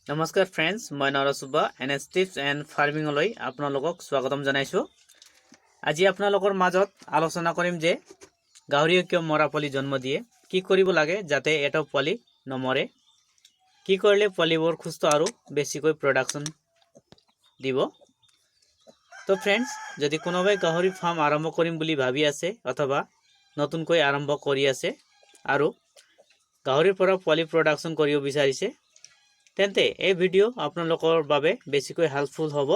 নমস্কাৰ ফ্ৰেণ্ডছ, মই নৰজ Subba NS tips and ফাৰ্মিঙলৈ আপোনালোকক স্বাগতম জনাইছোঁ। আজি আপোনালোকৰ মাজত আলোচনা কৰিম যে গাহৰিয়ে কিয় মৰা পোৱালি জন্ম দিয়ে, কি কৰিব লাগে যাতে এটাও পোৱালি নমৰে, কি কৰিলে পোৱালিবোৰ সুস্থ আৰু বেছিকৈ প্ৰডাকশ্যন দিব। তো ফ্ৰেণ্ডছ, যদি কোনোবাই গাহৰি ফাৰ্ম আৰম্ভ কৰিম বুলি ভাবি আছে অথবা নতুনকৈ আৰম্ভ কৰি আছে আৰু গাহৰিৰ পৰা পোৱালি প্ৰডাকশ্যন কৰিব বিচাৰিছে, তেন্তে এই ভিডিঅ' আপোনালোকৰ বাবে বেছিকৈ হেল্পফুল হ'ব।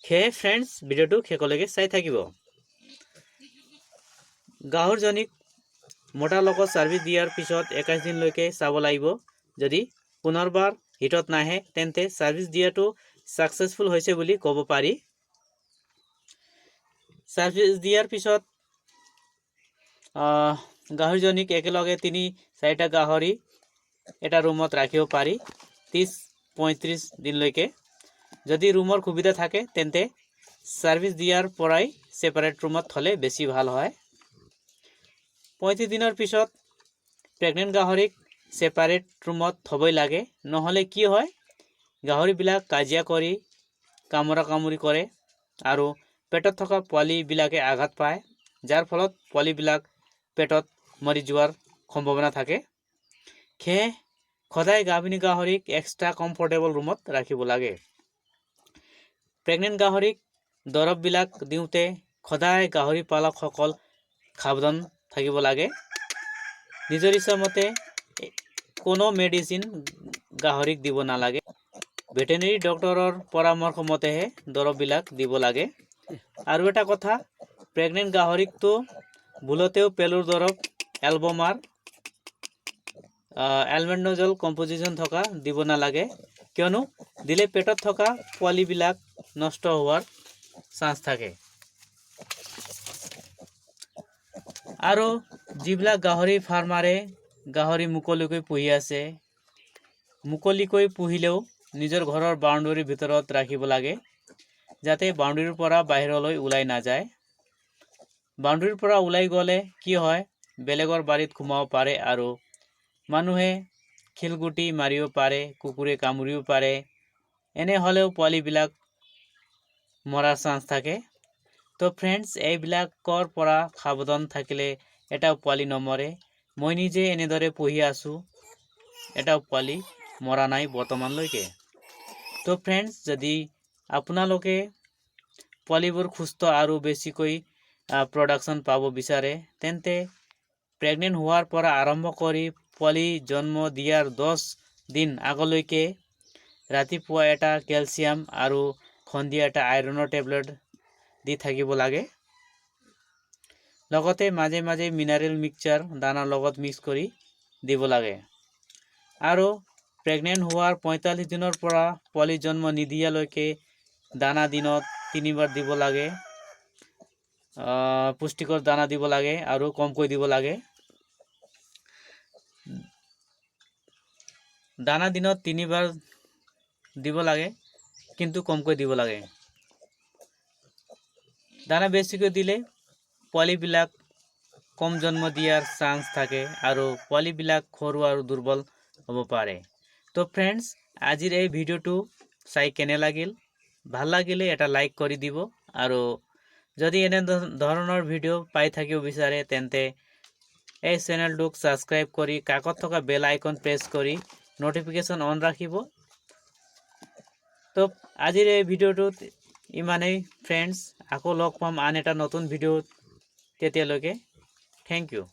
সেয়ে ফ্ৰেণ্ডছ, ভিডিঅ'টো শেষলৈকে চাই থাকিব। গাহৰিজনীক মতাৰ লগত ছাৰ্ভিচ দিয়াৰ পিছত 21 দিনলৈকে চাব লাগিব। যদি পুনৰবাৰ হিটত নাহে তেন্তে ছাৰ্ভিচ দিয়াটো ছাকচেছফুল হৈছে বুলি ক'ব পাৰি। ছাৰ্ভিচ দিয়াৰ পিছত গাহৰিজনীক একেলগে 3-4টা গাহৰি এটা ৰুমত ৰাখিব পাৰি 30-35 দিনলৈকে। যদি ৰুমৰ সুবিধা থাকে তেন্তে ছাৰ্ভিচ দিয়াৰ পৰাই সেপাৰেট ৰুমত থলে বেছি ভাল হয়। 35 দিনৰ পিছত প্ৰেগনেন্ট গাহৰিক সেপাৰেট ৰুমত থবই লাগে, নহলে কি হয় গাহৰিবিলাক কাজিয়া কৰি কামুৰি কৰে আৰু পেটত থকা পোৱালিবিলাকে আঘাত পায়, যাৰ ফলত পোৱালিবিলাক পেটত মৰি যোৱাৰ সম্ভাৱনা থাকে। সেয়ে সদায় গাভিনী গাহৰিক এক্সট্ৰা কমফৰ্টেবল ৰুমত ৰাখিব লাগে। প্ৰেগনেন্ট গাহৰিক দৰৱবিলাক দিওঁতে সদায় গাহৰি পালকসকল সাৱধান থাকিব লাগে। নিজৰ ইচ্ছামতে কোনো মেডিচিন গাহৰিক দিব নালাগে। ভেটেনেৰী ডক্টৰৰ পৰামৰ্শ মতেহে দৰৱবিলাক দিব লাগে। আৰু এটা কথা, প্ৰেগনেন্ট গাহৰিকতো ভুলতেও পেলুৰ দৰৱ এলবমাৰ এলমেণ্ডজল কম্পোজিশন থকা দিব নালাগে, কিয়নো দিলে পেটত থকা পোৱালিবিলাক নষ্ট হোৱাৰ চান্স থাকে। আৰু যিবিলাক গাহৰি ফাৰ্মাৰে গাহৰি মুকলিকৈ পুহি আছে, মুকলিকৈ পুহিলেও নিজৰ ঘৰৰ বাউণ্ডাৰীৰ ভিতৰত ৰাখিব লাগে, যাতে বাউণ্ডাৰীৰ পৰা বাহিৰলৈ ওলাই নাযায়। বাউণ্ডাৰীৰ পৰা ওলাই গ'লে কি হয়, বেলেগৰ বাৰীত সোমাব পাৰে আৰু মানুহে শিলগুটি মাৰিব পাৰে, কুকুৰে কামুৰিব পাৰে। এনে হ'লেও পোৱালিবিলাক মৰাৰ চান্স থাকে। তো ফ্ৰেণ্ডছ, এইবিলাকৰ পৰা সাৱধান থাকিলে এটাও পোৱালি নমৰে। মই নিজে এনেদৰে পুহি আছো, এটাও পোৱালি মৰা নাই বৰ্তমানলৈকে। তো ফ্ৰেণ্ডছ, যদি আপোনালোকে পোৱালিবোৰ সুস্থ আৰু বেছিকৈ প্ৰডাকশ্যন পাব বিচাৰে, তেন্তে প্ৰেগনেন্ট হোৱাৰ পৰা আৰম্ভ কৰি পোৱালি জন্ম দিয়াৰ 10 দিন আগলৈকে ৰাতিপুৱা এটা কেলছিয়াম আৰু সন্ধিয়া এটা আইৰণৰ টেবলেট দি থাকিব লাগে। লগতে মাজে মাজে মিনাৰেল মিক্সচাৰ দানাৰ লগত মিক্স কৰি দিব লাগে। আৰু প্ৰেগনেন্ট হোৱাৰ 45 দিনৰ পৰা পোৱালি জন্ম নিদিয়ালৈকে দানা দিনত 3বাৰ দিব লাগে। পুষ্টিকৰ দানা দিব লাগে আৰু কমকৈ দিব লাগে। দানা দিনত 3বাৰ দিব লাগে, কিন্তু কমকৈ দিব লাগে। দানা বেছিকৈ দিলে পোৱালিবিলাক কম জন্ম দিয়াৰ চান্স থাকে আৰু পোৱালিবিলাক সৰু আৰু দুৰ্বল হ'ব পাৰে। তো ফ্ৰেণ্ডছ, আজিৰ এই ভিডিঅ'টো চাই কেনে লাগিল? ভাল লাগিলে এটা লাইক কৰি দিব, আৰু যদি এনে ধৰণৰ ভিডিঅ' পাই থাকিব বিচাৰে তেন্তে এই চেনেলটোক ছাবস্ক্ৰাইব কৰি কাষত থকা বেল আইকন প্ৰেছ কৰি নটিফিকেশ্যন অন ৰাখিব। তো আজিৰ এই ভিডিঅ'টোত ইমানেই ফ্ৰেণ্ডছ, আকৌ লগ পাম আন এটা নতুন ভিডিঅ'ত। তেতিয়ালৈকে থেংক ইউ।